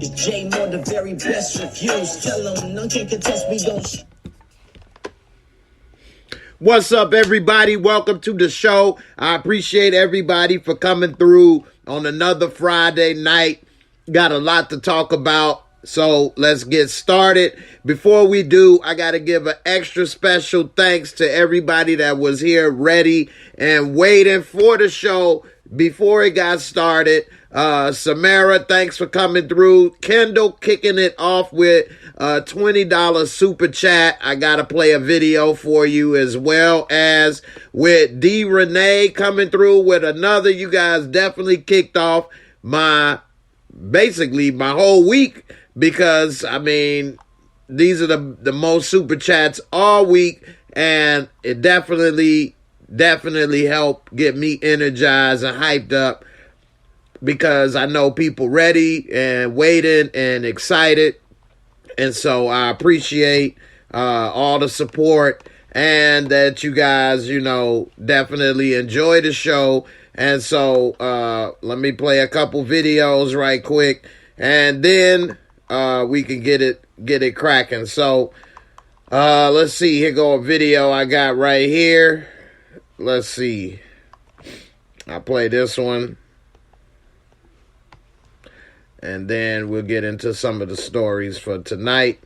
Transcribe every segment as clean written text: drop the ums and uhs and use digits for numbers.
It's J-Moore, the very best reviews. Tell them none can contest, we don't. What's up, everybody? Welcome to the show. I appreciate everybody for coming through on another Friday night. Got a lot to talk about, so let's get started. Before we do, I got to give an extra special thanks to everybody that was here ready and waiting for the show before it got started. Samara, thanks for coming through. Kendall kicking it off with a $20 super chat. I gotta play a video for you, as well as with D Renee coming through with another. You guys definitely kicked off basically my whole week, because I mean, these are the most super chats all week, and it definitely helped get me energized and hyped up, because I know people ready and waiting and excited. And so I appreciate all the support, and that you guys, definitely enjoy the show. And so let me play a couple videos right quick, and then we can get it cracking. So let's see. Here go a video I got right here. Let's see. I'll play this one, and then we'll get into some of the stories for tonight.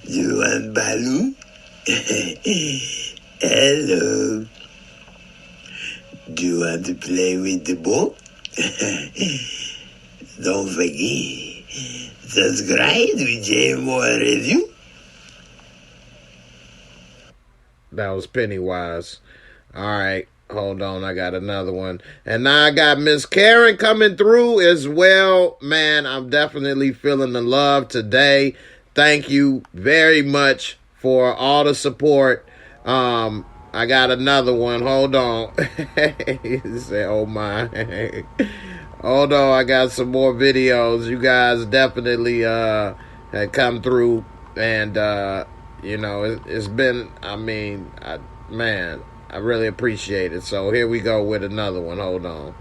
You want Baloo? Hello. Do you want to play with the ball? Don't forget, subscribe to JAYMOOREREVIEWS Review. That was Pennywise. All right. Hold on, I got another one. And now I got Miss Karen coming through as well. Man, I'm definitely feeling the love today. Thank you very much for all the support. I got another one. Hold on. He said, oh my. Hold on, I got some more videos. You guys definitely had come through, and it's been, I really appreciate it. So here we go with another one. Hold on.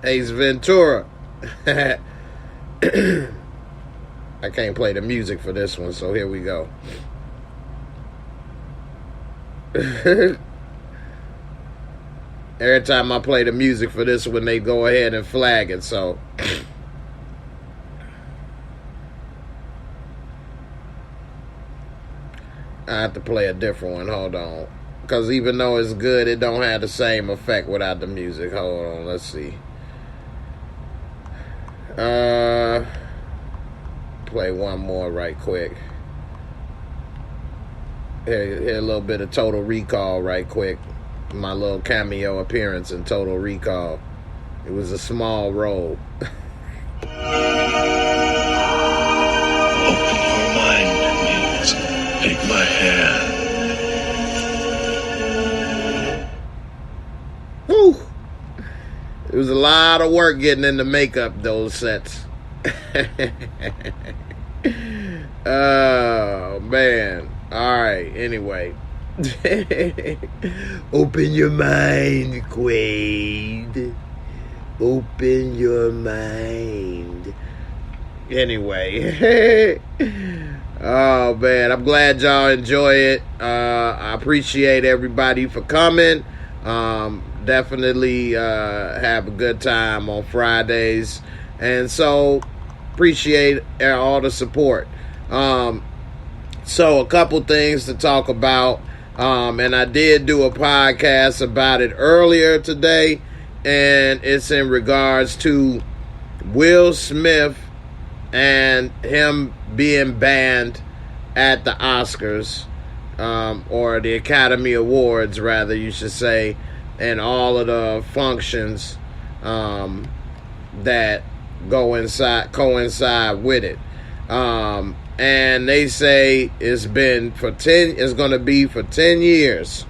Ace Ventura. I can't play the music for this one, so here we go. Every time I play the music for this one, they go ahead and flag it, so. I have to play a different one. Hold on. Because even though it's good, it don't have the same effect without the music. Hold on, let's see. Play one more right quick. Here a little bit of Total Recall right quick. My little cameo appearance in Total Recall. It was a small role. Open your mind means take my hand. Whew. It was a lot of work getting into makeup, those sets. Oh, man. All right, anyway. Open your mind, Quaid. Open your mind. Anyway. Oh, man. I'm glad y'all enjoy it. I appreciate everybody for coming. Definitely have a good time on Fridays. And so, appreciate all the support. So a couple things to talk about. And I did do a podcast about it earlier today, and it's in regards to Will Smith and him being banned at the Oscars, or the Academy Awards, rather, you should say, and all of the functions that coincide with it. And they say it's going to be for 10 years.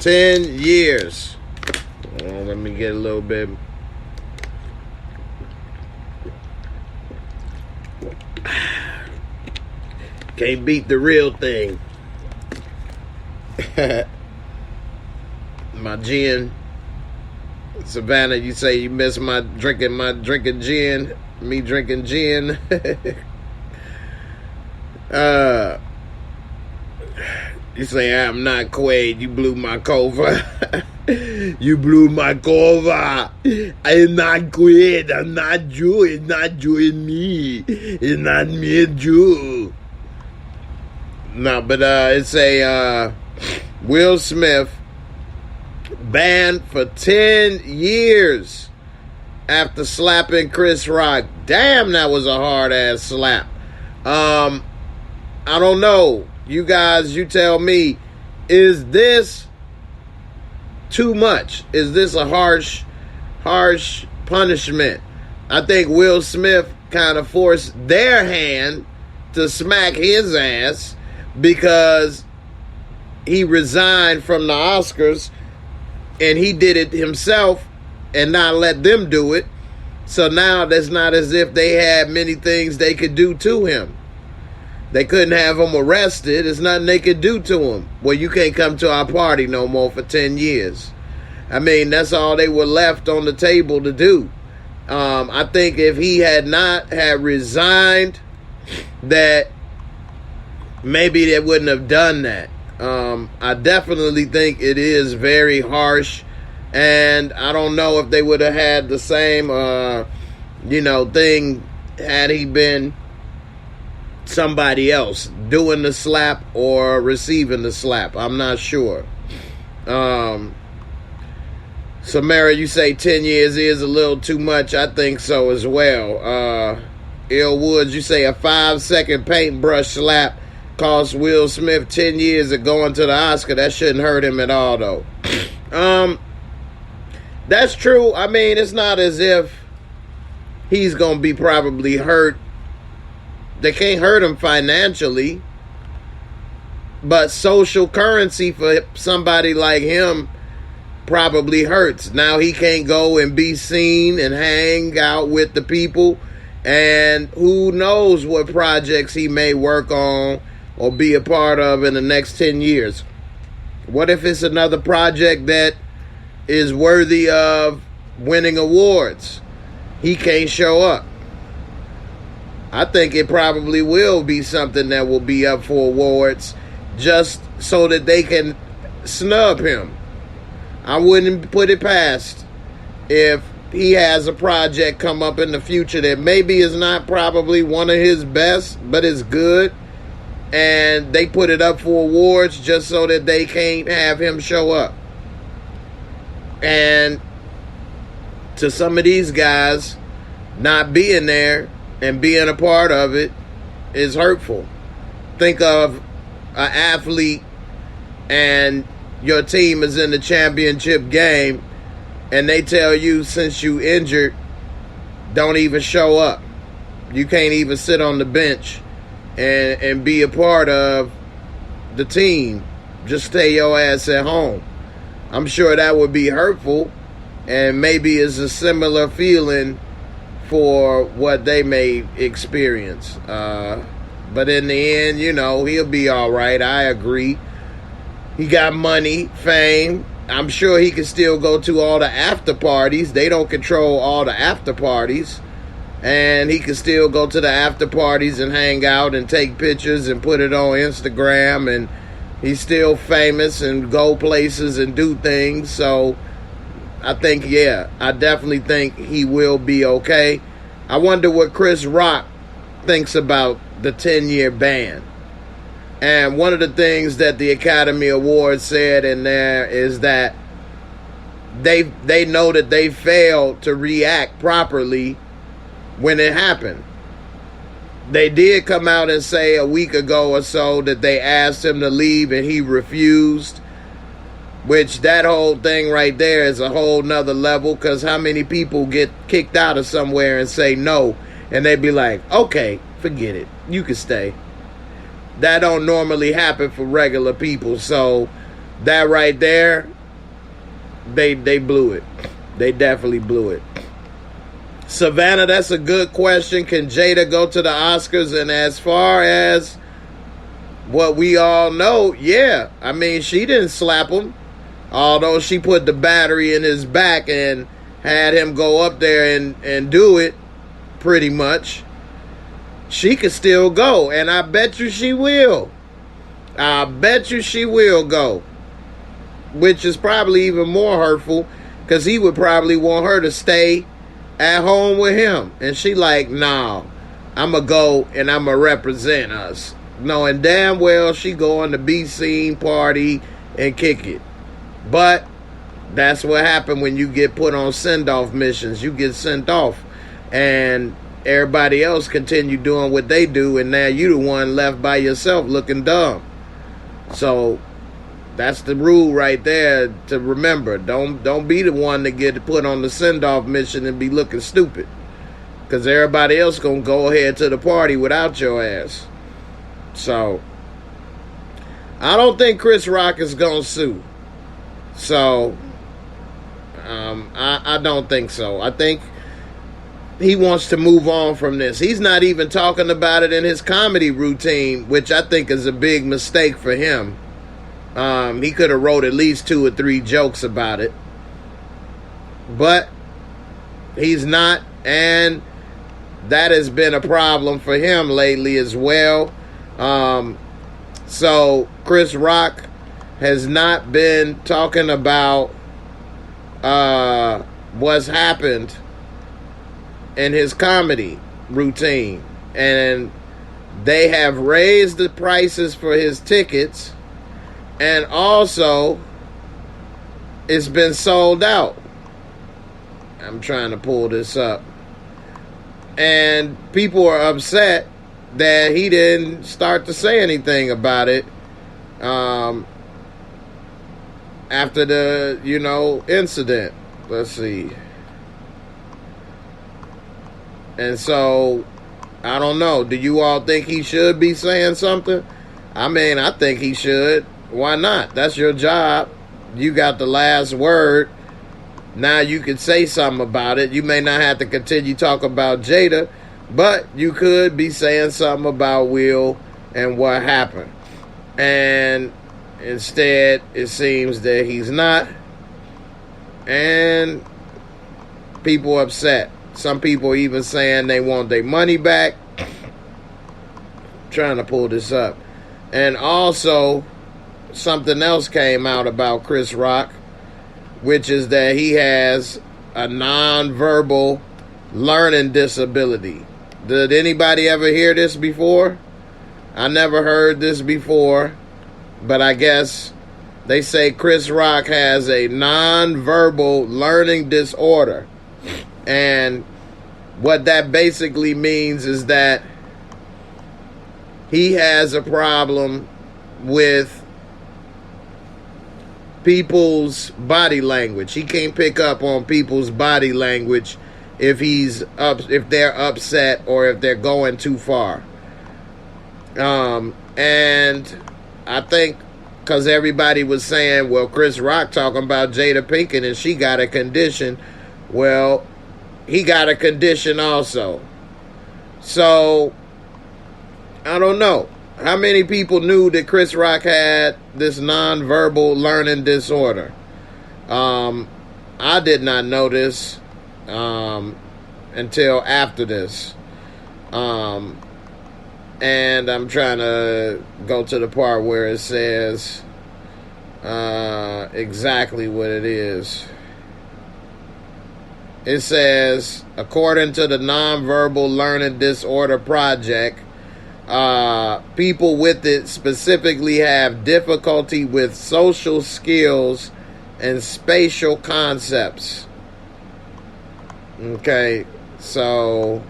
10 years. Oh, let me get a little bit. Can't beat the real thing. My gin. Savannah, you say you miss my drinking gin. Me drinking gin. You say I'm not Quaid. You blew my cover. You blew my cover. I'm not Quaid. I'm not Jew. It's not Jew in me. It's not me and Jew. No, but it's a Will Smith banned for 10 years after slapping Chris Rock. Damn, that was a hard-ass slap. I don't know. You guys, you tell me, is this too much? Is this a harsh punishment? I think Will Smith kind of forced their hand to smack his ass because he resigned from the Oscars and he did it himself and not let them do it. So now it's not as if they had many things they could do to him. They couldn't have him arrested. There's nothing they could do to him. Well, you can't come to our party no more for 10 years. I mean, that's all they were left on the table to do. I think if he had not had resigned, that maybe they wouldn't have done that. I definitely think it is very harsh. And I don't know if they would have had the same, thing had he been somebody else doing the slap or receiving the slap. I'm not sure. Samara, you say 10 years is a little too much. I think so as well. Ill Woods, you say a 5-second paintbrush slap cost Will Smith 10 years of going to the Oscar. That shouldn't hurt him at all, though. That's true. I mean, it's not as if he's going to be probably hurt. They can't hurt him financially. But social currency for somebody like him probably hurts. Now he can't go and be seen and hang out with the people. And who knows what projects he may work on or be a part of in the next 10 years. What if it's another project that is worthy of winning awards? He can't show up. I think it probably will be something that will be up for awards just so that they can snub him. I wouldn't put it past if he has a project come up in the future that maybe is not probably one of his best, but is good, and they put it up for awards just so that they can't have him show up. And to some of these guys, not being there and being a part of it is hurtful. Think of an athlete and your team is in the championship game and they tell you since you injured, don't even show up. You can't even sit on the bench and be a part of the team. Just stay your ass at home. I'm sure that would be hurtful, and maybe it's a similar feeling for what they may experience. But in the end, he'll be all right. I agree. He got money, fame. I'm sure he can still go to all the after parties. They don't control all the after parties. And he can still go to the after parties and hang out and take pictures and put it on Instagram. And he's still famous and go places and do things. So I think, I definitely think he will be okay. I wonder what Chris Rock thinks about the 10-year ban. And one of the things that the Academy Awards said in there is that they know that they failed to react properly when it happened. They did come out and say a week ago or so that they asked him to leave and he refused. Which that whole thing right there is a whole nother level, because how many people get kicked out of somewhere and say no, and they be like, okay, forget it, you can stay. that don't normally happen for regular people. So that right there, they blew it. They definitely blew it. Savannah, that's a good question. Can Jada go to the Oscars? And as far as what we all know, yeah. I mean, she didn't slap him. Although she put the battery in his back and had him go up there and do it, pretty much. She could still go. And I bet you she will. I bet you she will go. Which is probably even more hurtful, because he would probably want her to stay at home with him. And she like, nah, I'm going to go and I'm going to represent us. Knowing damn well she going to be seen, party, and kick it. But that's what happened when you get put on send-off missions. You get sent off. And everybody else continue doing what they do. And now you the one left by yourself looking dumb. So that's the rule right there to remember. Don't be the one to get put on the send-off mission and be looking stupid. Because everybody else going to go ahead to the party without your ass. So I don't think Chris Rock is going to sue. So I don't think so. I think he wants to move on from this. He's not even talking about it in his comedy routine, which I think is a big mistake for him. He could have wrote at least 2 or 3 jokes about it. But he's not, and that has been a problem for him lately as well. So Chris Rock has not been talking about what's happened in his comedy routine. And they have raised the prices for his tickets. And also, it's been sold out. I'm trying to pull this up. And people are upset that he didn't start to say anything about it after the, incident. Let's see. And so, I don't know. Do you all think he should be saying something? I mean, I think he should. Why not? That's your job. You got the last word. Now you can say something about it. You may not have to continue talking about Jada, but you could be saying something about Will and what happened. And instead, it seems that he's not. And people upset. Some people even saying they want their money back. Trying to pull this up. And also, something else came out about Chris Rock, which is that he has a nonverbal learning disability. Did anybody ever hear this before? I never heard this before, but I guess they say Chris Rock has a nonverbal learning disorder. And what that basically means is that he has a problem with people's body language. He can't pick up on people's body language if they're upset or if they're going too far. And I think because everybody was saying, well, Chris Rock talking about Jada Pinkett and she got a condition. Well, he got a condition also. So I don't know. How many people knew that Chris Rock had this nonverbal learning disorder? I did not know this until after this. And I'm trying to go to the part where it says exactly what it is. It says, according to the Nonverbal Learning Disorder Project, people with it specifically have difficulty with social skills and spatial concepts. Okay, so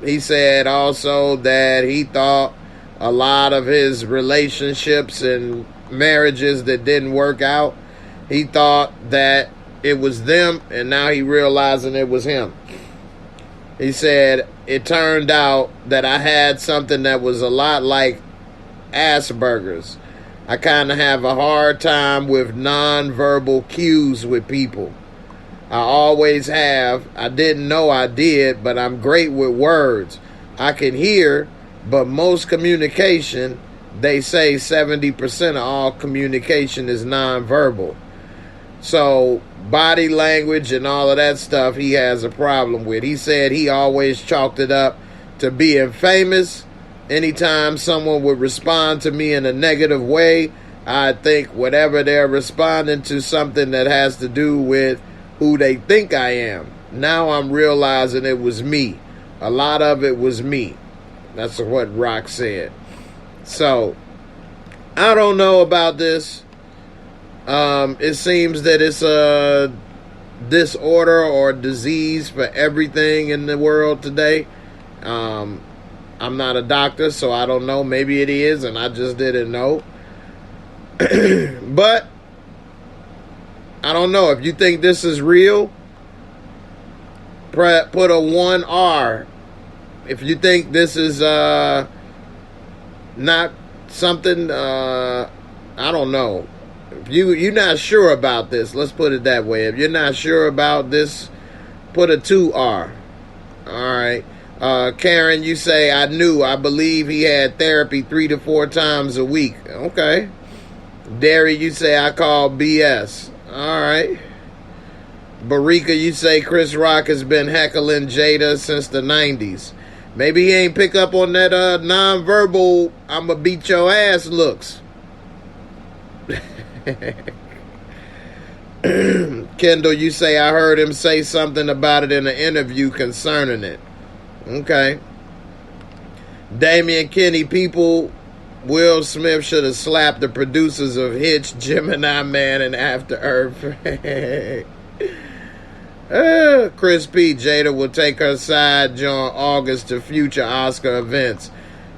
he said also that he thought a lot of his relationships and marriages that didn't work out, he thought that it was them, and now he realizing it was him. He said, it turned out that I had something that was a lot like Asperger's. I kind of have a hard time with nonverbal cues with people. I always have. I didn't know I did, but I'm great with words. I can hear, but most communication, they say 70% of all communication is nonverbal. So body language and all of that stuff he has a problem with. He said he always chalked it up to being famous. Anytime someone would respond to me in a negative way, I think whatever they're responding to something that has to do with who they think I am. Now I'm realizing it was me. A lot of it was me. That's what Rock said. So, I don't know about this. It seems that it's a disorder or disease for everything in the world today. I'm not a doctor, so I don't know. Maybe it is, and I just didn't know. But I don't know. If you think this is real, put a 1R. If you think this is not something, I don't know. If you're not sure about this, let's put it that way. If you're not sure about this, put a 2R. All right. Karen, you say, I believe he had therapy 3 to 4 times a week. Okay. Derry, you say, I call BS. All right. Barika, you say Chris Rock has been heckling Jada since the 90s. Maybe he ain't pick up on that nonverbal, I'ma beat your ass looks. Kendall, you say, I heard him say something about it in an interview concerning it. Okay. Damian Kenny, people, Will Smith should have slapped the producers of Hitch, Gemini Man, and After Earth. Chris P. Jada will take her side during August to future Oscar events.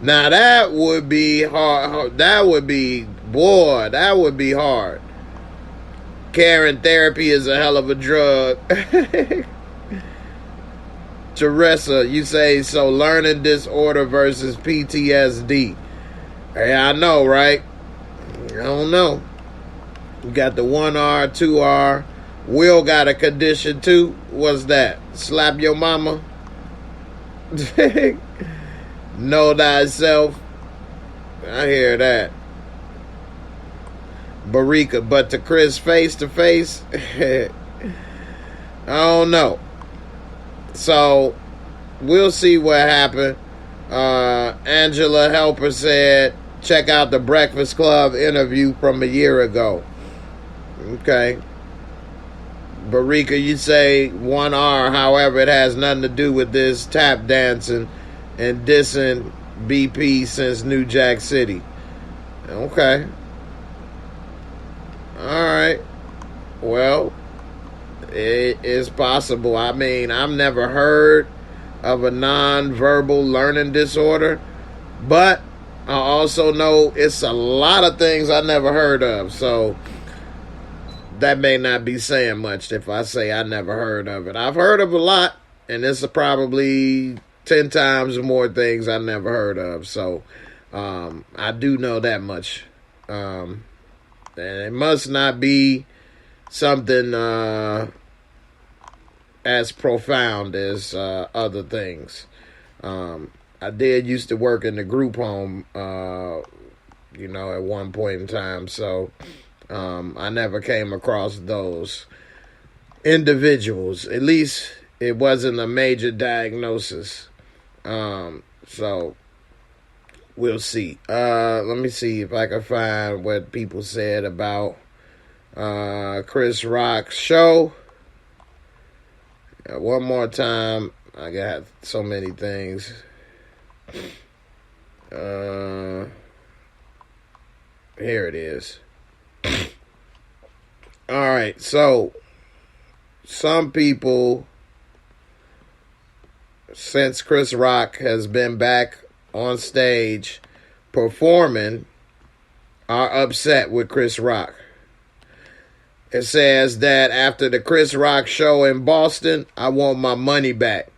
Now that would be hard. That would be hard. Karen, therapy is a hell of a drug. Teresa, you say, so learning disorder versus PTSD. Hey, I know, right? I don't know. You got the 1R, 2R. Will got a condition too. What's that? Slap your mama? Know thyself. I hear that. Barika, but to Chris face to face? I don't know. So, we'll see what happened. Angela Helper said, check out the Breakfast Club interview from a year ago. Okay. Barika, you say 1R, however, it has nothing to do with this tap dancing and dissing BP since New Jack City. Okay. Alright. Well, it is possible. I mean, I've never heard of a non-verbal learning disorder, but I also know it's a lot of things I never heard of, so that may not be saying much if I say I never heard of it. I've heard of a lot, and it's probably 10 times more things I never heard of, so I do know that much. And it must not be something as profound as other things. I did used to work in the group home, at one point in time. So I never came across those individuals. At least it wasn't a major diagnosis. So we'll see. Let me see if I can find what people said about Chris Rock's show. One more time. I got so many things. Here it is. All right, so some people, since Chris Rock has been back on stage performing, are upset with Chris Rock. It says that after the Chris Rock show in Boston, I want my money back.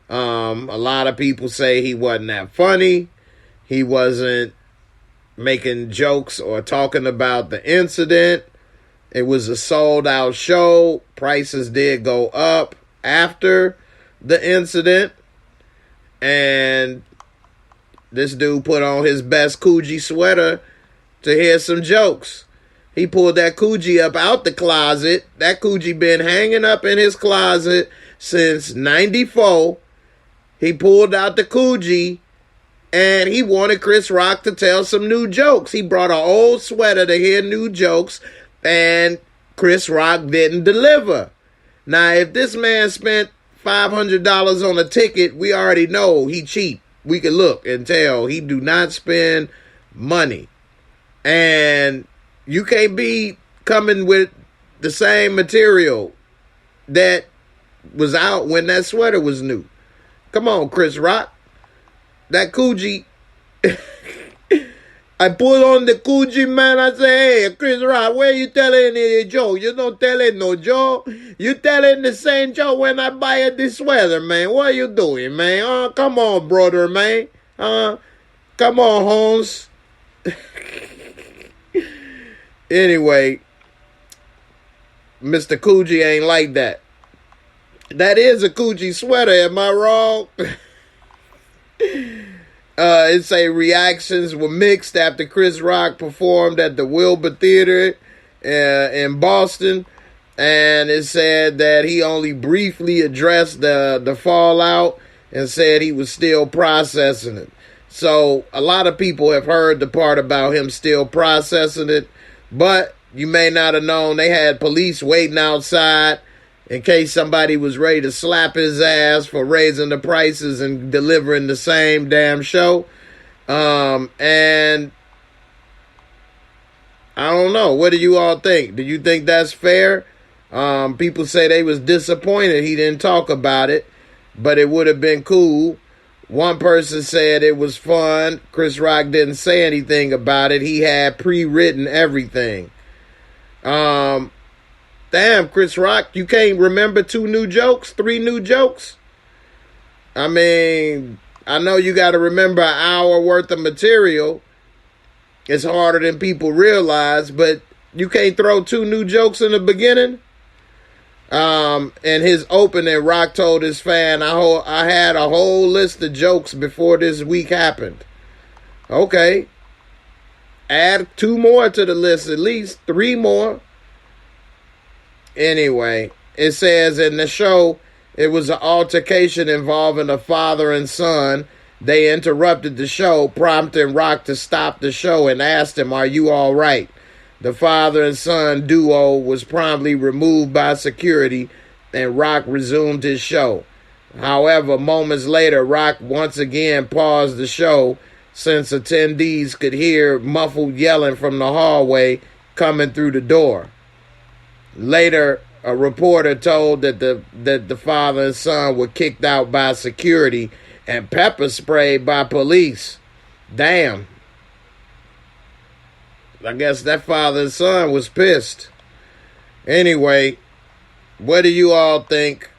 A lot of people say he wasn't that funny. He wasn't making jokes or talking about the incident. It was a sold out show. Prices did go up after the incident. And this dude put on his best Coogee sweater to hear some jokes. He pulled that Coogee up out the closet. That Coogee been hanging up in his closet since 94. He pulled out the Coogee and he wanted Chris Rock to tell some new jokes. He brought an old sweater to hear new jokes, and Chris Rock didn't deliver. Now, if this man spent $500 on a ticket, we already know he cheap. We can look and tell he do not spend money. And you can't be coming with the same material that was out when that sweater was new. Come on, Chris Rock. That Coogee. I pull on the Coogee, man. I say, hey, Chris Rock, where you telling the joke? You don't telling no joke. You telling the same joke when I buy this sweater, man. What you doing, man? Come on, brother, man. Come on, Holmes. Anyway, Mr. Coogee ain't like that. That is a Coogee sweater, am I wrong? It say reactions were mixed after Chris Rock performed at the Wilbur Theater in Boston, and it said that he only briefly addressed the fallout and said he was still processing it. So a lot of people have heard the part about him still processing it, but you may not have known they had police waiting outside in case somebody was ready to slap his ass for raising the prices and delivering the same damn show. And I don't know. What do you all think? Do you think that's fair? People say they was disappointed he didn't talk about it, but it would have been cool. One person said it was fun. Chris Rock didn't say anything about it. He had pre-written everything. Damn, Chris Rock, you can't remember 3 new jokes? I mean, I know you got to remember an hour worth of material. It's harder than people realize, but you can't throw 2 new jokes in the beginning? In his opening, Rock told his fan, I had a whole list of jokes before this week happened. Okay. Add 2 more to the list, at least 3 more. Anyway, it says in the show, it was an altercation involving a father and son. They interrupted the show, prompting Rock to stop the show and asked him, "Are you all right?" The father and son duo was promptly removed by security, and Rock resumed his show. However, moments later, Rock once again paused the show since attendees could hear muffled yelling from the hallway coming through the door. Later, a reporter told that the father and son were kicked out by security and pepper sprayed by police. Damn. I guess that father and son was pissed. Anyway, what do you all think?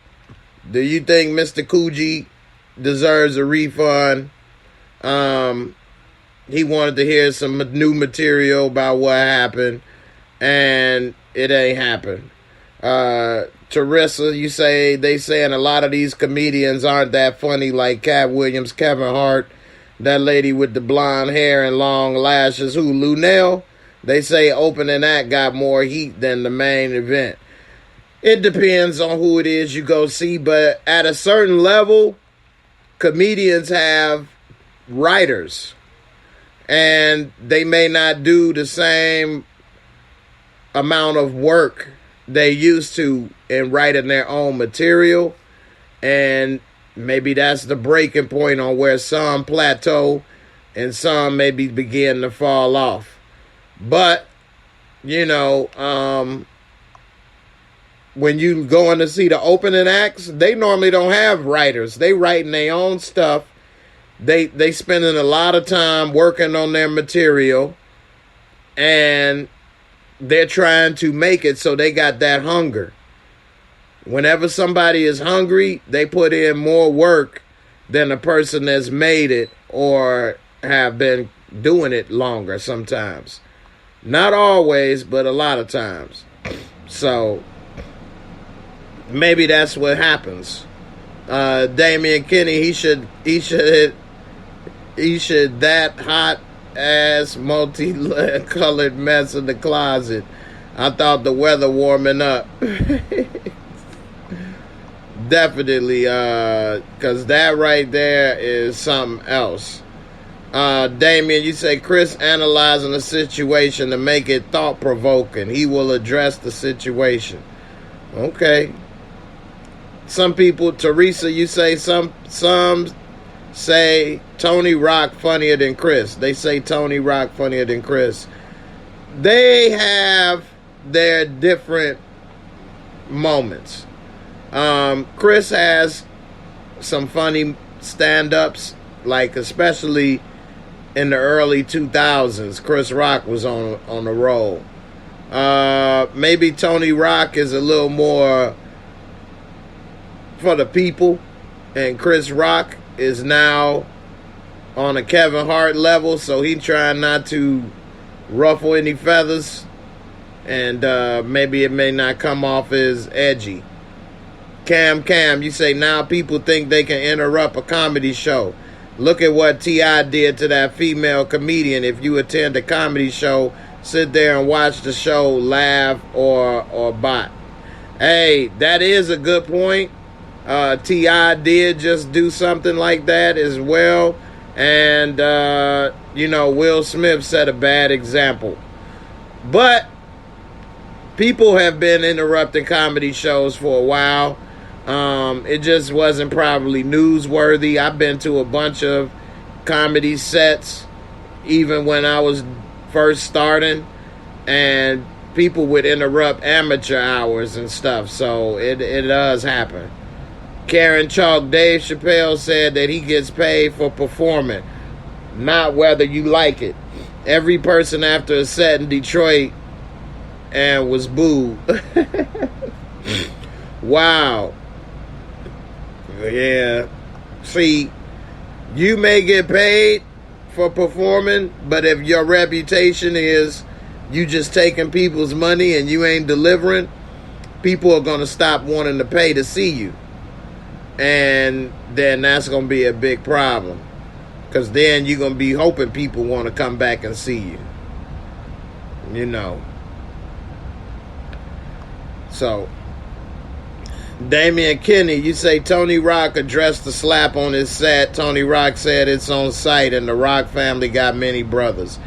Do you think Mr. Coogee deserves a refund? He wanted to hear some new material about what happened, and it ain't happened. Teresa, they saying a lot of these comedians aren't that funny, like Cat Williams, Kevin Hart, that lady with the blonde hair and long lashes, who, Lunel. They say opening act got more heat than the main event. It depends on who it is you go see, but at a certain level, comedians have writers, and they may not do the same amount of work they used to in writing their own material, and maybe that's the breaking point on where some plateau and some maybe begin to fall off. But, when you going to see the opening acts, they normally don't have writers. They writing their own stuff. They spending a lot of time working on their material, and they're trying to make it, so they got that hunger. Whenever somebody is hungry, they put in more work than a person that's made it or have been doing it longer sometimes. Not always, but a lot of times. So maybe that's what happens. Damian Kinney, he should that hot ass multi-colored mess in the closet. I thought the weather warming up. Definitely, because that right there is something else. Damien, you say Chris analyzing the situation to make it thought-provoking. He will address the situation. Okay. Some people, Teresa, you say some say Tony Rock funnier than Chris. They say Tony Rock funnier than Chris. They have their different moments. Chris has some funny stand-ups, like especially in the early 2000s. Chris Rock was on the roll. Maybe Tony Rock is a little more for the people, and Chris Rock is now on a Kevin Hart level, so he trying not to ruffle any feathers, and maybe it may not come off as edgy. Cam, you say now people think they can interrupt a comedy show. Look at what T.I. did to that female comedian. If you attend a comedy show, sit there and watch the show, laugh or bot. Hey, that is a good point. T.I. did just do something like that as well. And, Will Smith set a bad example. But people have been interrupting comedy shows for a while. It just wasn't probably newsworthy. I've been to a bunch of comedy sets, even when I was first starting, and people would interrupt amateur hours and stuff. So it does happen. Karen Chalk, Dave Chappelle said that he gets paid for performing, not whether you like it. Every person after a set in Detroit and was booed. Wow. Yeah. See, you may get paid for performing, but if your reputation is you just taking people's money and you ain't delivering, people are going to stop wanting to pay to see you. And then that's going to be a big problem. Because then you're going to be hoping people want to come back and see you. You know. So, Damian Kinney, you say Tony Rock addressed the slap on his set. Tony Rock said it's on site and the Rock family got many brothers.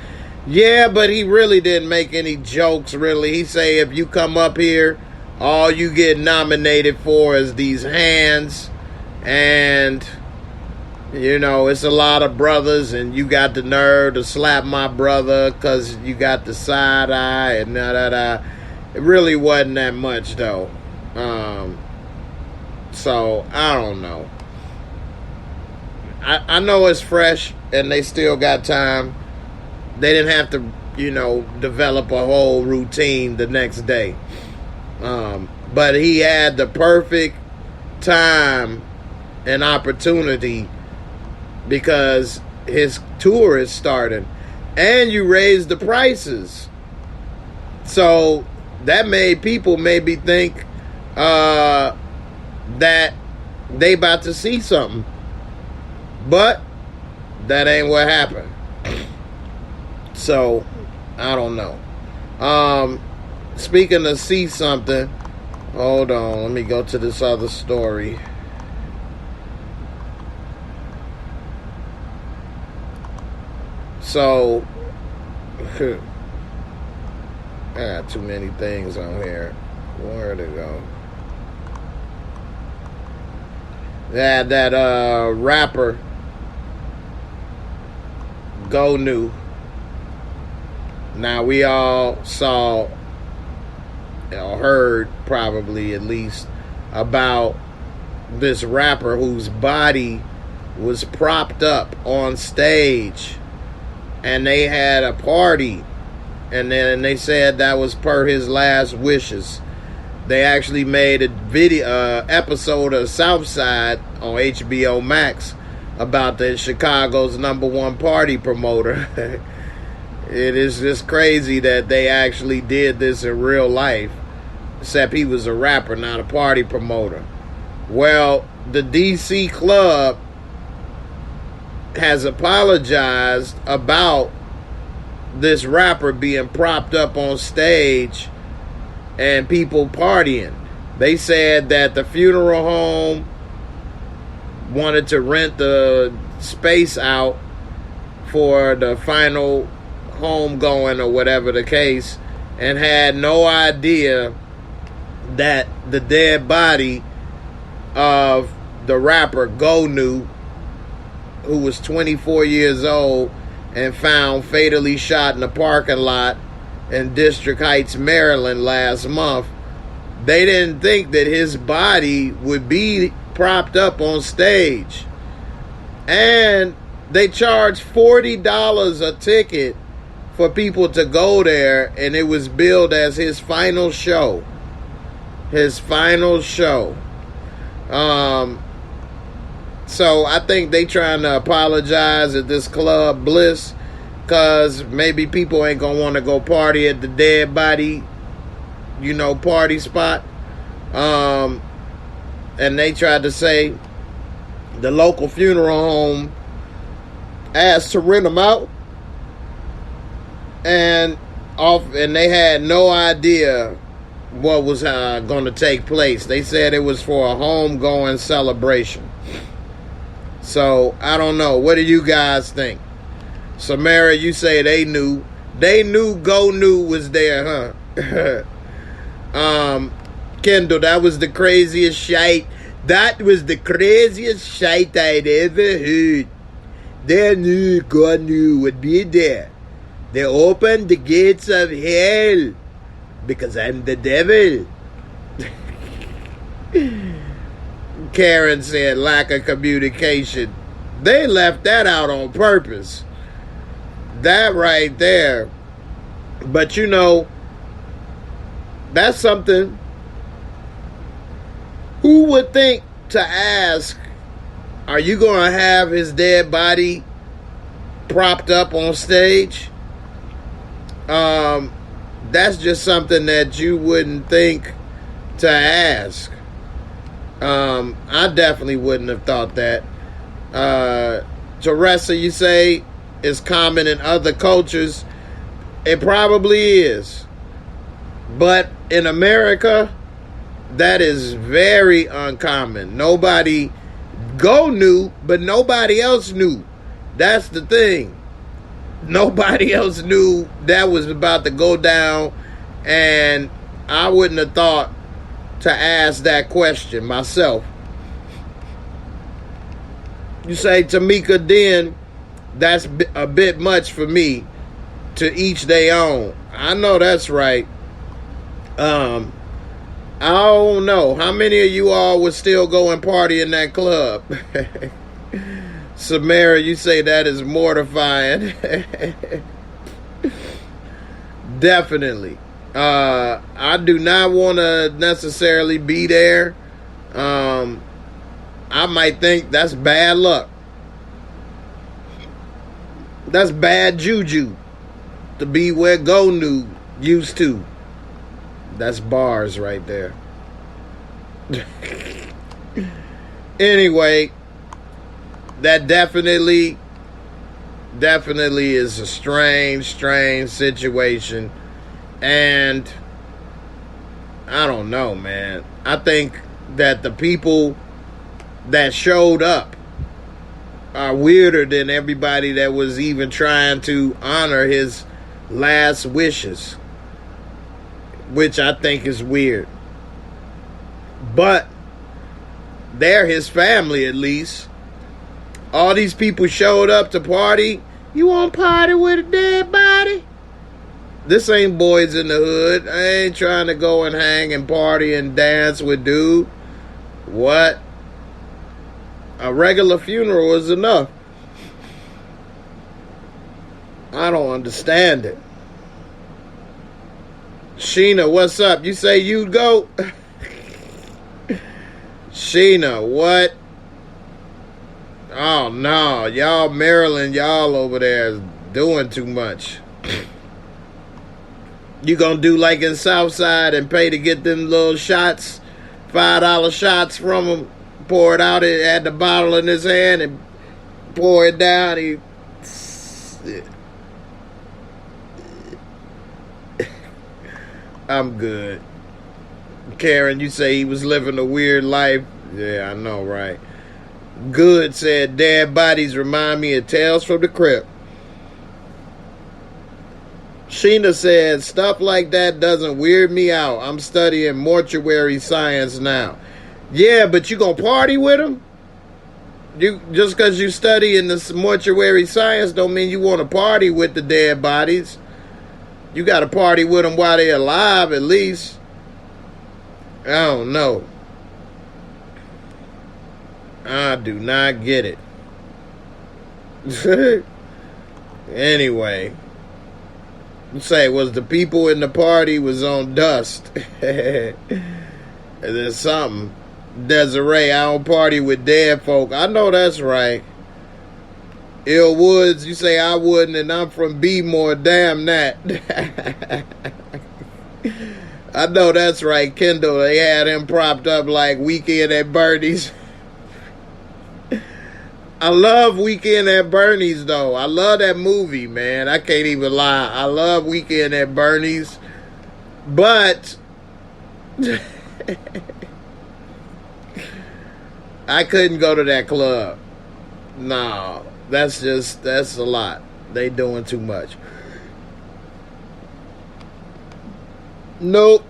Yeah, but he really didn't make any jokes, really. He say if you come up here, all you get nominated for is these hands. And, it's a lot of brothers, and you got the nerve to slap my brother because you got the side eye and da-da-da. It really wasn't that much, though. So, I don't know. I know it's fresh, and they still got time. They didn't have to, develop a whole routine the next day. But he had the perfect time and opportunity because his tour is starting. And you raised the prices. So that made people maybe think that they about to see something. But that ain't what happened. So, I don't know. Speaking of see something, hold on, let me go to this other story. So, I got too many things on here. Where to go? That rapper, Goonew. Now, we all saw, or heard probably at least, about this rapper whose body was propped up on stage. And they had a party. And then they said that was per his last wishes. They actually made a video episode of Southside on HBO Max about the Chicago's #1 party promoter. It is just crazy that they actually did this in real life, except he was a rapper, not a party promoter. Well, the DC club has apologized about this rapper being propped up on stage and people partying. They said that the funeral home wanted to rent the space out for the final homegoing or whatever the case, and had no idea that the dead body of the rapper Goonew, who was 24 years old and found fatally shot in a parking lot in District Heights, Maryland last month, they didn't think that his body would be propped up on stage. And they charged $40 a ticket for people to go there, and it was billed as his final show. His final show. So I think they trying to apologize at this Club Bliss, because maybe people ain't gonna want to go party at the dead body, party spot. And they tried to say the local funeral home asked to rent them out, and they had no idea what was going to take place. They said it was for a homegoing celebration. So I don't know. What do you guys think? Samara, you say they knew. They knew Goonew was there, huh? Kendall, that was the craziest shite. That was the craziest shite I'd ever heard. They knew Goonew would be there. They opened the gates of hell because I'm the devil. Karen said lack of communication. They left that out on purpose. That right there. But that's something. Who would think to ask, are you going to have his dead body propped up on stage? That's just something that you wouldn't think to ask. I definitely wouldn't have thought that. Teresa, you say is common in other cultures. It probably is. But in America, that is very uncommon. Nobody knew, but nobody else knew. That's the thing. Nobody else knew that was about to go down, and I wouldn't have thought to ask that question myself. You say, Tamika Den, that's a bit much for me. To each their own. I know that's right. I don't know. How many of you all would still go and party in that club? Samara, you say that is mortifying. Definitely. I do not want to necessarily be there. I might think that's bad luck. That's bad juju to be where Goonew used to. That's bars right there. Anyway, that definitely is a strange situation. And I don't know, man. I think that the people that showed up are weirder than everybody that was even trying to honor his last wishes, which I think is weird. But they're his family, at least. All these people showed up to party. You want to party with a dead body? This ain't Boys in the Hood. I ain't trying to go and hang and party and dance with dude. What? A regular funeral is enough. I don't understand it. Sheena, what's up? You say you'd go? Sheena, what? Oh no, y'all Maryland, y'all over there is doing too much. You gonna do like in Southside and pay to get them little shots, $5 shots from him, pour it out, it had the bottle in his hand and pour it down. I'm good. Karen, you say he was living a weird life. Yeah, I know, right? Good said, dead bodies remind me of Tales from the Crypt. Sheena said, stuff like that doesn't weird me out. I'm studying mortuary science now. Yeah, but you gonna party with him? You just because you study in this mortuary science don't mean you want to party with the dead bodies. You got to party with them while they're alive, at least. I don't know. I do not get it. Anyway, say was the people in the party was on dust. There's something. Desiree, I don't party with dead folk. I know that's right. Ill Woods, you say I wouldn't, and I'm from B-More. Damn that. I know that's right, Kendall. They had him propped up like Weekend at Bernie's. I love Weekend at Bernie's, though. I love that movie, man. I can't even lie. I love Weekend at Bernie's. But I couldn't go to that club. No, that's a lot. They doing too much. Nope,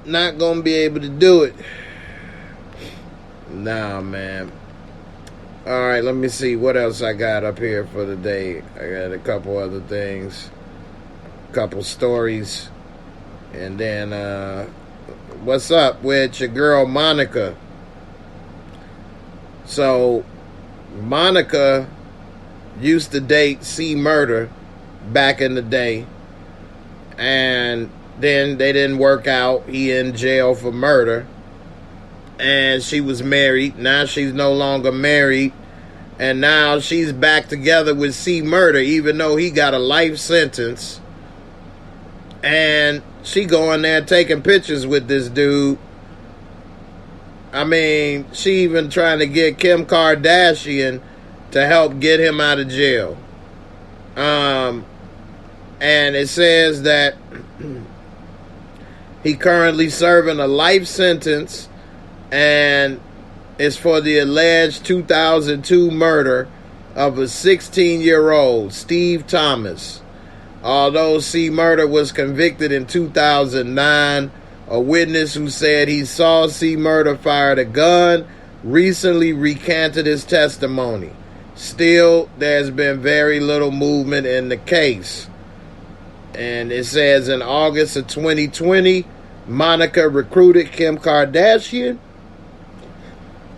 not gonna be able to do it. Nah, man. All right, let me see what else I got up here for the day. I got a couple other things, couple stories, and then what's up with your girl Monica? So Monica used to date C. Murder back in the day, and then they didn't work out. He in jail for murder, and she was married. Now she's no longer married, and now she's back together with C. Murder, even though he got a life sentence. And she going there taking pictures with this dude. I mean, she even trying to get Kim Kardashian to help get him out of jail. And it says that he currently serving a life sentence, and it's for the alleged 2002 murder of a 16-year-old, Steve Thomas. Although C. Murder was convicted in 2009, a witness who said he saw C. Murder fire a gun recently recanted his testimony. Still, there's been very little movement in the case. And it says in August of 2020, Monica recruited Kim Kardashian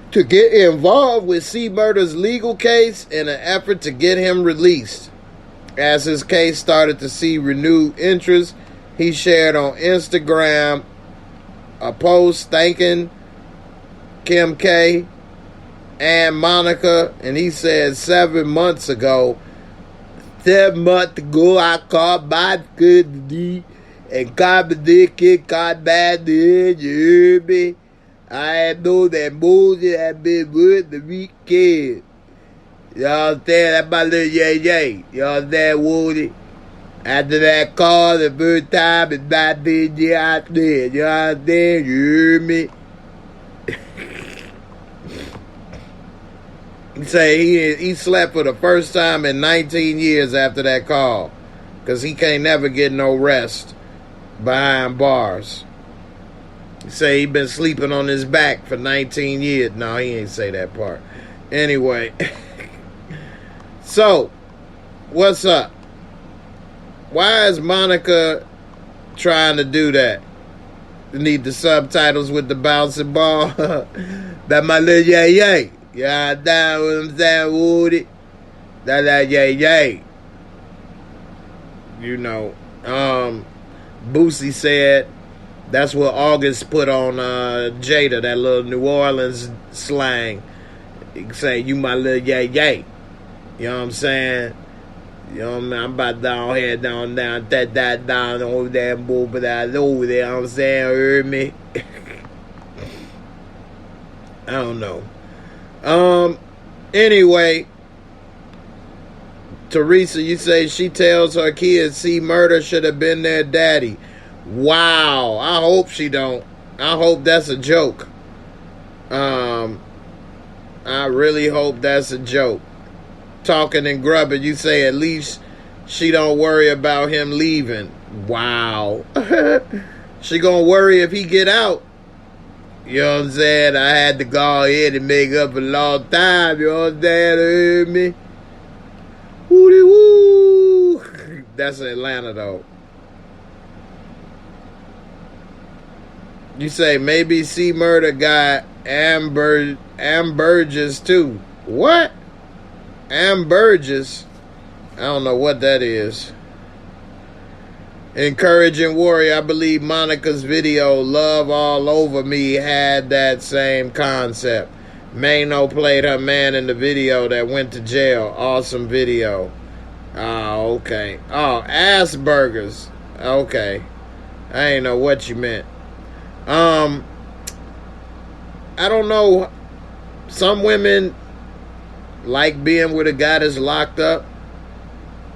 to get involved with C. Murder's legal case in an effort to get him released. As his case started to see renewed interest, he shared on Instagram a post thanking Kim K and Monica, and he said 7 months ago, I called my good and Kid got bad, you hear me? I know that Moses had been with the weekend. You understand? That's my little yay. You understand, Woody? After that call, the first time, it's not been out there. You understand? You hear me? He say he slept for the first time in 19 years after that call, because he can't never get no rest behind bars. He say he been sleeping on his back for 19 years. No, he ain't say that part. Anyway. So, what's up? Why is Monica trying to do that? You need the subtitles with the bouncing ball. That my little yay. Yeah, down what I'm saying, Woody. That yay. You know, Boosie said That's what August put on Jada, that little New Orleans slang. You can say, you my little yay yay. You know what I'm saying? You know what I mean? I'm about down here, down, that, over there, move, but that, over there. You know what I'm saying? Heard me? I don't know. Anyway, Teresa, you say she tells her kids C Murder should have been their daddy. Wow. I hope she don't. I hope that's a joke. I really hope that's a joke. Talking and grubbing, you say at least she don't worry about him leaving. Wow. She gonna worry if he get out. You know what I'm saying? I had to go ahead and make up a long time. You know what I'm saying? Heard me? Woody woo. That's Atlanta though. You say maybe C Murder got Ambergis too. What? Ambergis? I don't know what that is. Encouraging Warrior, I believe Monica's video, Love All Over Me, had that same concept. Mano played her man in the video that went to jail. Awesome video. Oh, okay. Oh, Asperger's. Okay. I ain't know what you meant. I don't know. Some women like being with a guy that's locked up.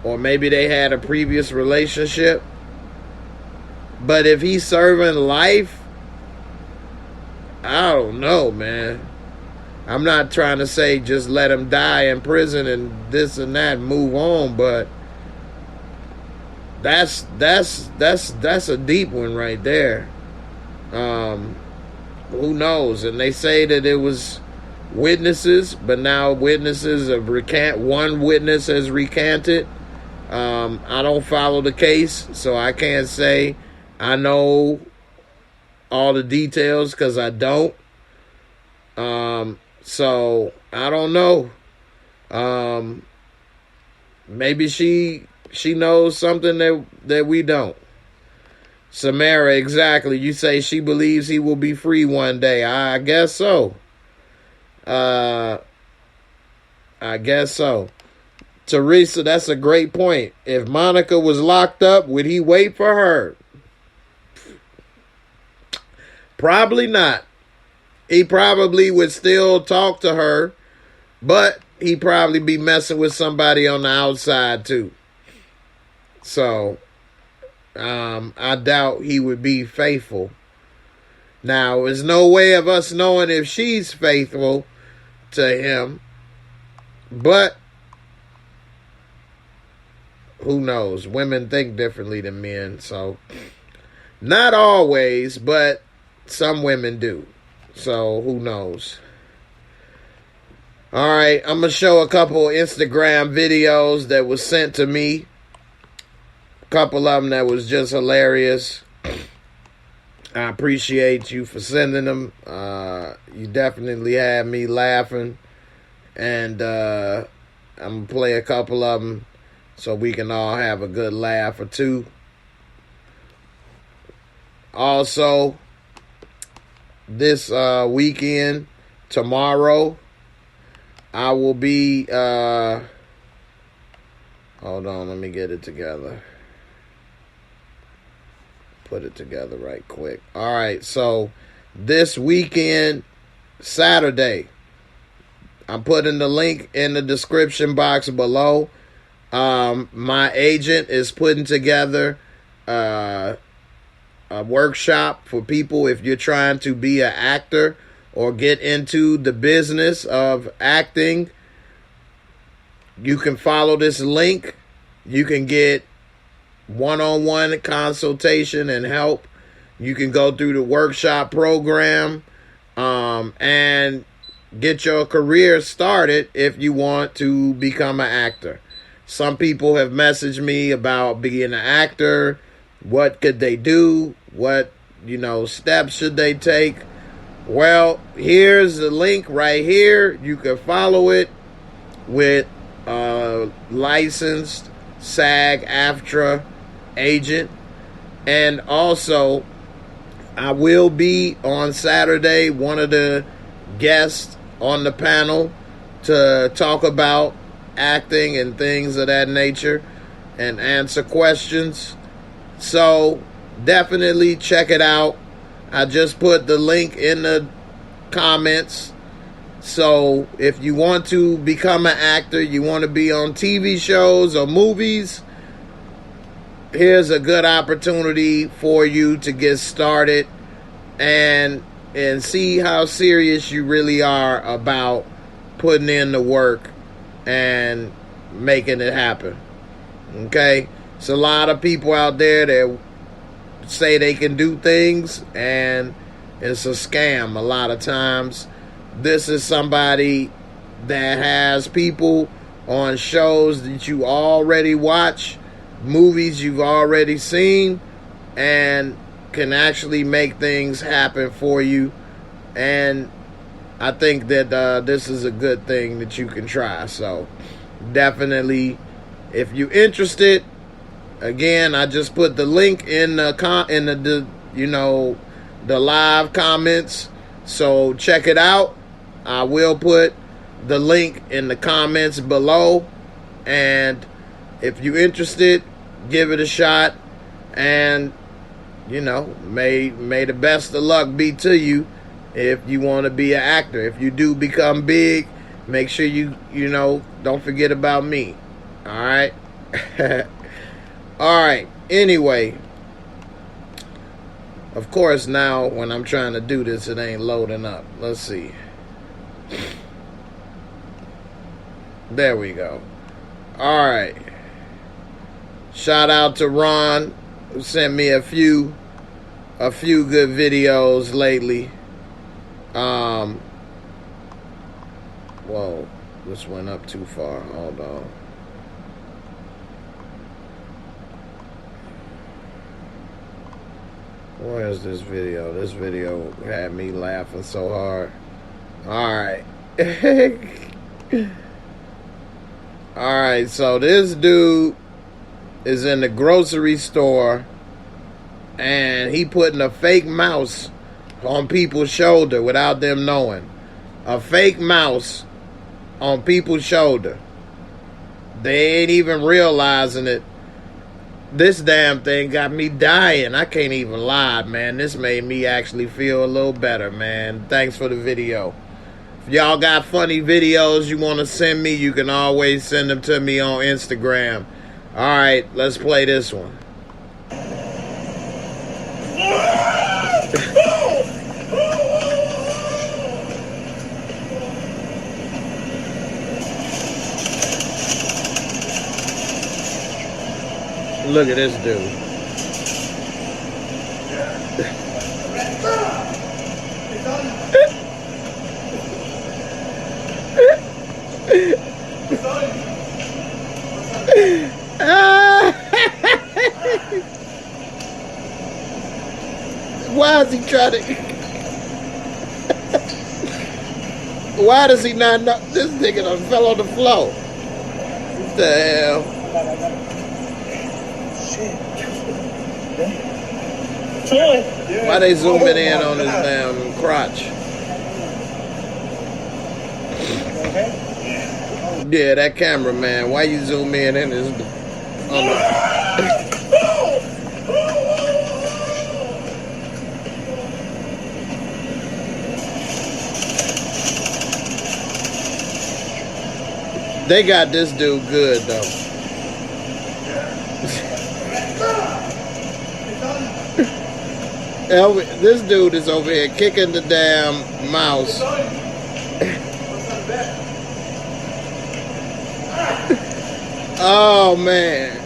Or maybe they had a previous relationship. But if he's serving life, I don't know, man. I'm not trying to say just let him die in prison and this and that, move on, but that's a deep one right there. Who knows? And they say that it was witnesses, but now witnesses have one witness has recanted. I don't follow the case, so I can't say I know all the details because I don't. So I don't know. Maybe she knows something that we don't. Samara, exactly. You say she believes he will be free one day. I guess so. I guess so. Teresa, that's a great point. If Monica was locked up, would he wait for her? Probably not. He probably would still talk to her, but he'd probably be messing with somebody on the outside too. So, I doubt he would be faithful. Now, there's no way of us knowing if she's faithful to him, but who knows? Women think differently than men, so not always, but some women do. So who knows? All right, I'm going to show a couple Instagram videos that was sent to me. A couple of them that was just hilarious. I appreciate you for sending them. You definitely had me laughing. And I'm going to play a couple of them so we can all have a good laugh or two. Also, this weekend, tomorrow, I will be, hold on, let me get it together. Put it together right quick. All right, so this weekend, Saturday, I'm putting the link in the description box below. My agent is putting together a workshop for people if you're trying to be an actor or get into the business of acting. You can follow this link. You can get one-on-one consultation and help. You can go through the workshop program and get your career started if you want to become an actor. Some people have messaged me about being an actor. What could they do? What, steps should they take? Well, here's the link right here. You can follow it with a licensed SAG-AFTRA agent. And also, I will be on Saturday one of the guests on the panel to talk about acting and things of that nature and answer questions. So definitely check it out. I just put the link in the comments. So if you want to become an actor, you want to be on TV shows or movies, here's a good opportunity for you to get started and see how serious you really are about putting in the work and making it happen. Okay? It's a lot of people out there that say they can do things, and it's a scam a lot of times. This is somebody that has people on shows that you already watch, movies you've already seen, and can actually make things happen for you. And I think that this is a good thing that you can try. So definitely, if you're interested, again, I just put the link in the live comments. So check it out. I will put the link in the comments below. And if you're interested, give it a shot. And, may the best of luck be to you if you want to be an actor. If you do become big, make sure you don't forget about me. All right? All right. Anyway, of course, now when I'm trying to do this, it ain't loading up. Let's see. There we go. All right. Shout out to Ron, who sent me a few good videos lately. Whoa, this went up too far. Hold on. Where is this video? This video had me laughing so hard. Alright. Alright, so this dude is in the grocery store and he putting a fake mouse on people's shoulder without them knowing. A fake mouse on people's shoulder. They ain't even realizing it. This damn thing got me dying. I can't even lie, man. This made me actually feel a little better, man. Thanks for the video. If y'all got funny videos you want to send me, you can always send them to me on Instagram. Alright, let's play this one. Look at this dude. Why is he trying to... Why does he not know? This nigga done fell on the floor. What the hell? Why they zooming in on his damn crotch? Yeah, that cameraman. Why you zoom in his... They got this dude good though. This dude is over here kicking the damn mouse. Oh man.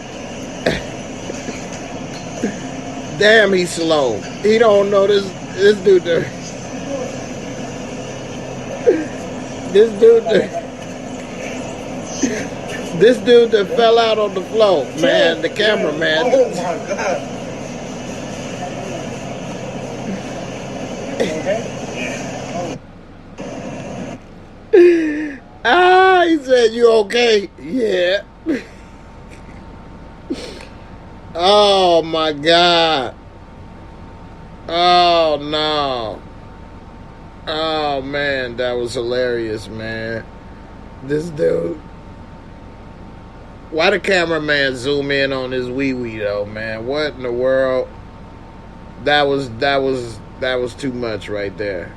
Damn, he's slow. He don't know this dude. This dude that fell out on the floor, man. The cameraman. Oh my God. He said, "You okay?" Yeah. Oh my God. Oh, no. Oh, man, that was hilarious, man. This dude. Why the cameraman zoom in on his wee-wee, though, man? What in the world? That was too much right there.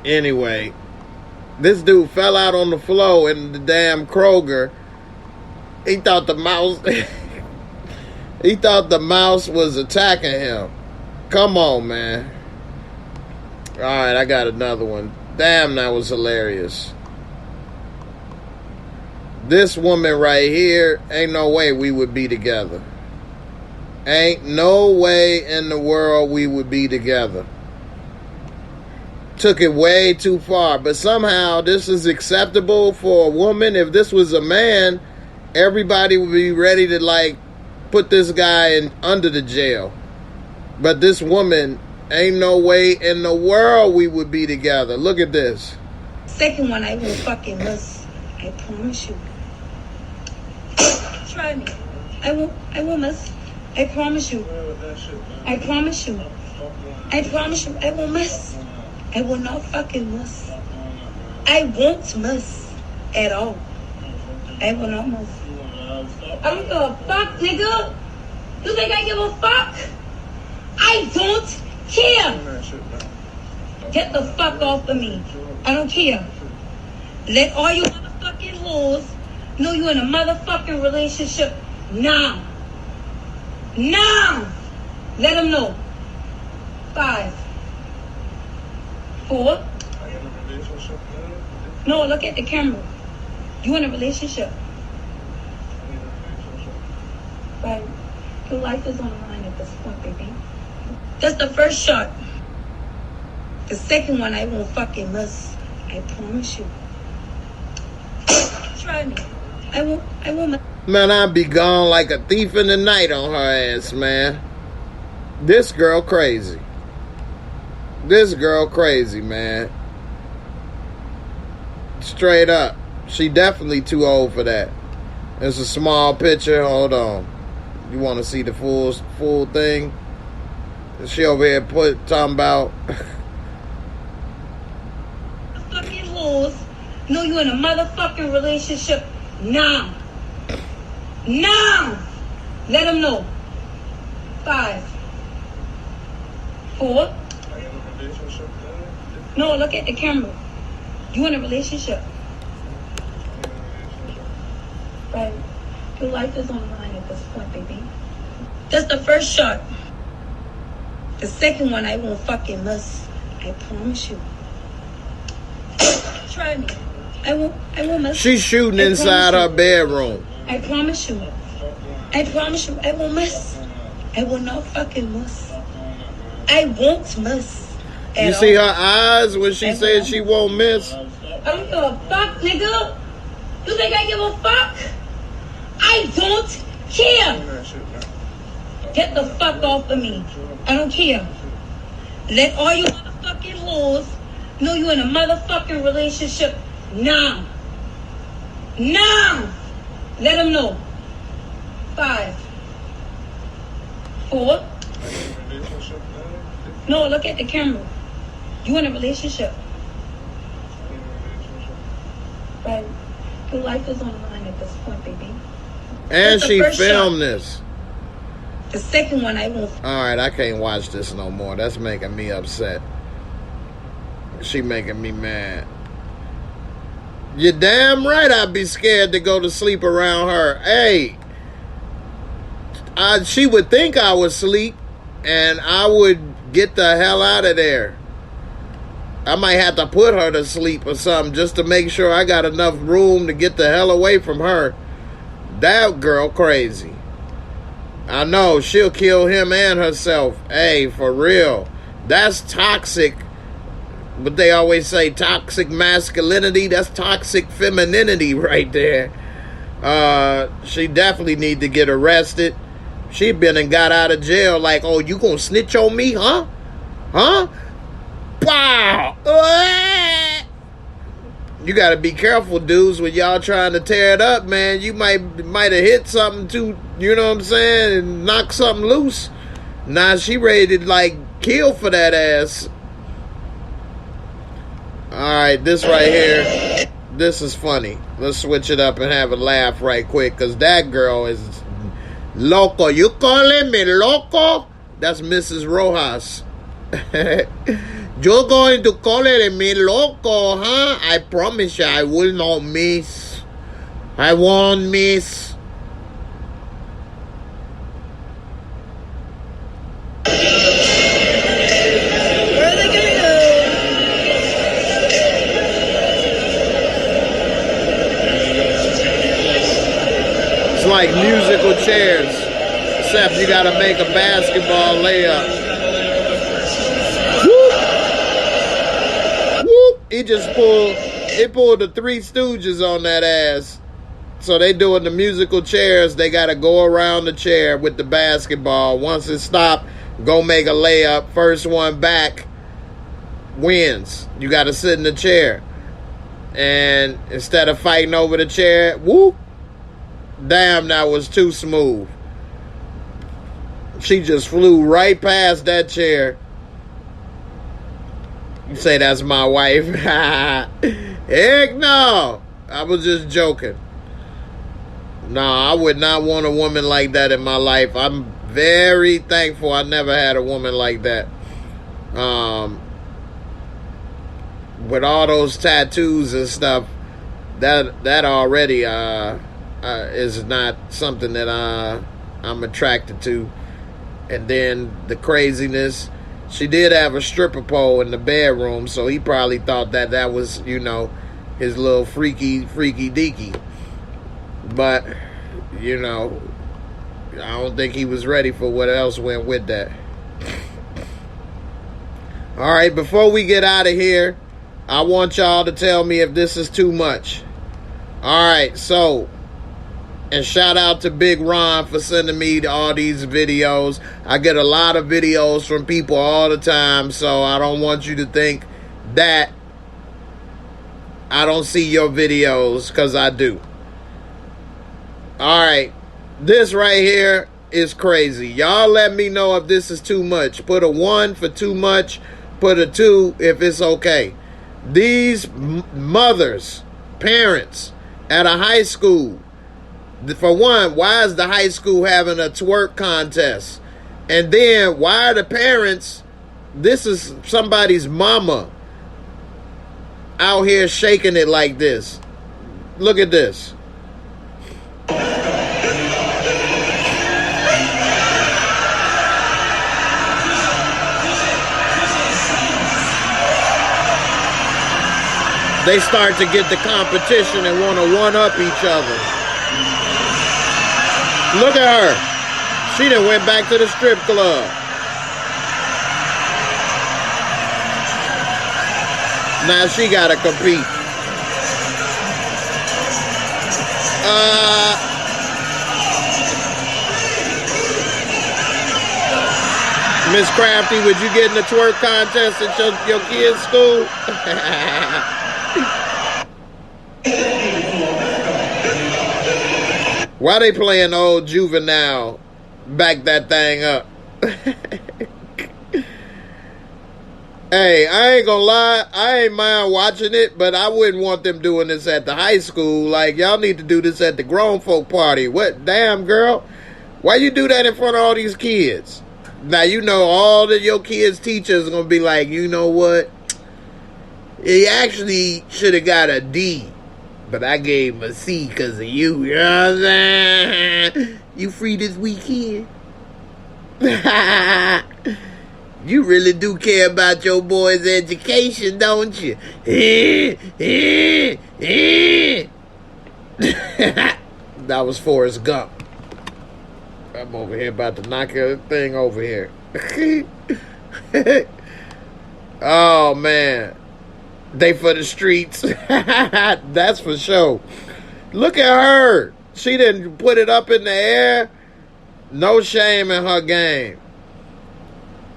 Anyway, this dude fell out on the floor in the damn Kroger. He thought the mouse... he thought the mouse was attacking him. Come on, man. Alright, I got another one. Damn, that was hilarious. This woman right here, ain't no way we would be together. Ain't no way in the world we would be together. Took it way too far. But somehow this is acceptable for a woman. If this was a man, everybody would be ready to, like, put this guy in under the jail. But this woman, ain't no way in the world we would be together. Look at this. Second one, I will fucking miss. I promise you. Try me. I will miss. I promise you. I promise you. I promise you. I will miss. I will not fucking miss. I won't miss at all. I will not miss. I don't give a fuck, nigga. You think I give a fuck? I don't care. Get the fuck off of me. I don't care. Let all you motherfucking hoes know you in a motherfucking relationship now. Now. Let them know. 5, 4. No, look at the camera. You in a relationship. Right. Your life is on the line at this point, baby. That's the first shot. The second one I won't fucking miss. I promise you. Try me. I won't miss. Man, I'd be gone like a thief in the night on her ass, man. This girl crazy. This girl crazy, man. Straight up. She definitely too old for that. It's a small picture. Hold on. You want to see the full thing? She over here talking about... Fucking hoes know you in a motherfucking relationship now. Now. Let them know. 5, 4. No, look at the camera. You in a relationship. Right. Your life is on the line at this point, baby. That's the first shot. The second one I won't fucking miss. I promise you. Try me. I won't miss. She's shooting inside her bedroom. I promise you. I promise you. I won't miss. I will not fucking miss. I won't miss. You see her eyes when she said she won't miss? I don't give a fuck, nigga. You think I give a fuck? I don't care. Get the fuck off of me. I don't care. Let all you motherfucking hoes know you in a motherfucking relationship now. Now. Let them know. 5, 4. No, look at the camera. You in a relationship. Right. Your life is on the line at this point, baby. And That's the she first filmed shot. this. The second one I won't. Alright, I can't watch this no more. That's making me upset. She making me mad. You're damn right I'd be scared to go to sleep around her. Hey, she would think I was asleep, and I would get the hell out of there. I might have to put her to sleep or something just to make sure I got enough room to get the hell away from her. That girl crazy. I know, she'll kill him and herself. Hey, for real. That's toxic. But they always say toxic masculinity. That's toxic femininity right there. She definitely need to get arrested. She been and got out of jail like, oh, you gonna snitch on me, huh? Huh? Wow! You gotta be careful, dudes, when y'all trying to tear it up, man. You might have hit something too, you know what I'm saying, and knock something loose. Nah, she ready to like kill for that ass. Alright, this right here, this is funny. Let's switch it up and have a laugh right quick, because that girl is loco. You calling me loco? That's Mrs. Rojas. You're going to call me loco, huh? I promise you I will not miss. I won't miss. Where are they gonna go? It's like musical chairs, except you gotta make a basketball layup. Whoop! Whoop! He pulled the Three Stooges on that ass. So they doing the musical chairs. They gotta go around the chair with the basketball. Once it stops, go make a layup. First one back wins. You gotta sit in the chair. And instead of fighting over the chair, whoop! Damn, that was too smooth. She just flew right past that chair. You say that's my wife? Heck no! I was just joking. No, I would not want a woman like that in my life. I'm very thankful I never had a woman like that. With all those tattoos and stuff, that already is not something that I'm attracted to. And then the craziness. She did have a stripper pole in the bedroom, so he probably thought that was, you know, his little freaky deaky. But, you know, I don't think he was ready for what else went with that. All right, before we get out of here, I want y'all to tell me if this is too much. All right, so, and shout out to Big Ron for sending me all these videos. I get a lot of videos from people all the time, so I don't want you to think that I don't see your videos, because I do. All right, this right here is crazy. Y'all let me know if this is too much. Put a 1 for too much. Put a 2 if it's okay. These mothers, parents at a high school. For one, why is the high school having a twerk contest? And then why are the parents, this is somebody's mama, out here shaking it like this? Look at this. They start to get the competition and want to one-up each other. Look at her. She done went back to the strip club. Now she got to compete. Miss Crafty, would you get in the twerk contest at your kids' school? Why they playing old Juvenile? Back that thing up. Hey, I ain't gonna lie, I ain't mind watching it, but I wouldn't want them doing this at the high school. Like, y'all need to do this at the grown folk party. What, damn girl? Why you do that in front of all these kids? Now, you know all of your kids' teachers are gonna be like, you know what? He actually should have got a D, but I gave him a C because of you. You know what I'm saying? You free this weekend? You really do care about your boy's education, don't you? That was Forrest Gump. I'm over here about to knock a thing over here. Oh, man. They for the streets. That's for sure. Look at her. She didn't put it up in the air. No shame in her game.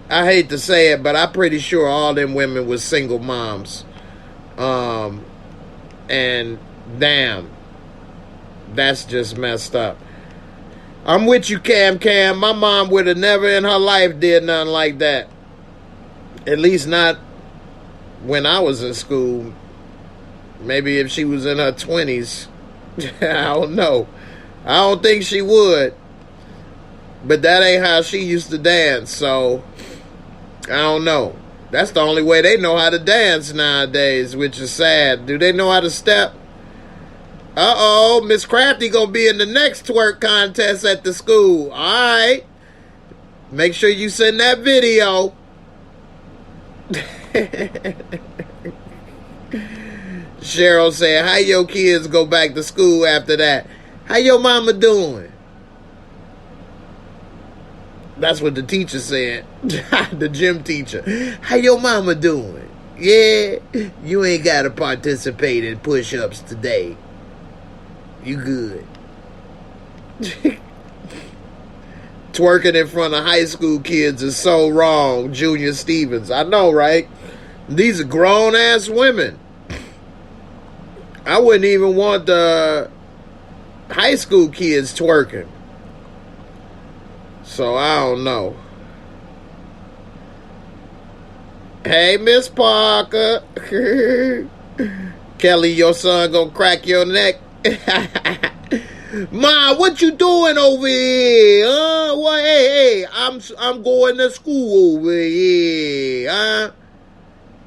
I hate to say it, but I'm pretty sure all them women was single moms. And damn, that's just messed up. I'm with you, Cam. My mom would have never in her life did nothing like that. At least not when I was in school. Maybe if she was in her 20s. I don't know. I don't think she would. But that ain't how she used to dance, so I don't know. That's the only way they know how to dance nowadays, which is sad. Do they know how to step? Uh-oh, Miss Crafty gonna be in the next twerk contest at the school. All right. Make sure you send that video. Cheryl said, how your kids go back to school after that? How your mama doing? That's what the teacher said. The gym teacher. How your mama doing? Yeah, you ain't got to participate in push-ups today. You good. Twerking in front of high school kids is so wrong, Junior Stevens. I know, right? These are grown-ass women. I wouldn't even want the high school kids twerking. So, I don't know. Hey, Miss Parker. Kelly, your son gonna crack your neck. Ma, what you doing over here? What? Hey, I'm going to school over here.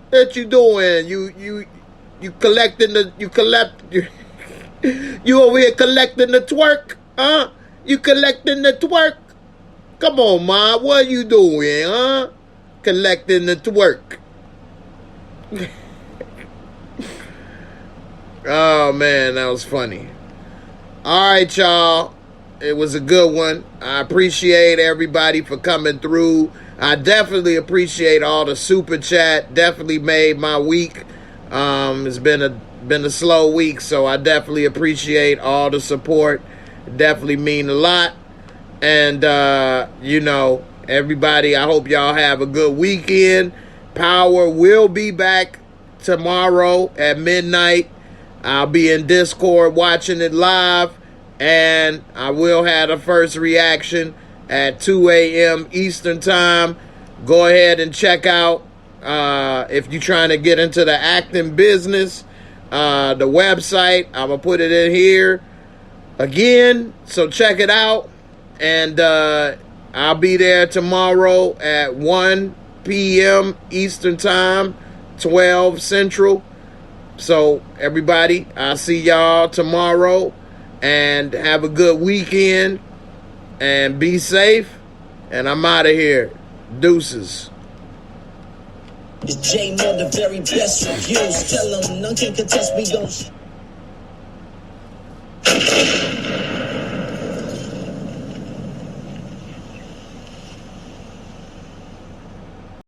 What you doing? You collecting the you over here collecting the twerk? You collecting the twerk? Come on, Ma, what you doing? Collecting the twerk. Oh, man, that was funny. All right, y'all. It was a good one. I appreciate everybody for coming through. I definitely appreciate all the super chat. Definitely made my week. It's been a slow week, so I definitely appreciate all the support. It definitely mean a lot. And, everybody, I hope y'all have a good weekend. Power will be back tomorrow at midnight. I'll be in Discord watching it live, and I will have the first reaction at 2 a.m. Eastern Time. Go ahead and check out, if you're trying to get into the acting business, the website. I'm going to put it in here again, so check it out. And I'll be there tomorrow at 1 p.m. Eastern Time, 12 Central. So, everybody, I'll see y'all tomorrow. And have a good weekend. And be safe. And I'm out of here. Deuces. It's J Moore, the very best reviews. Tell them none can contest, we gon'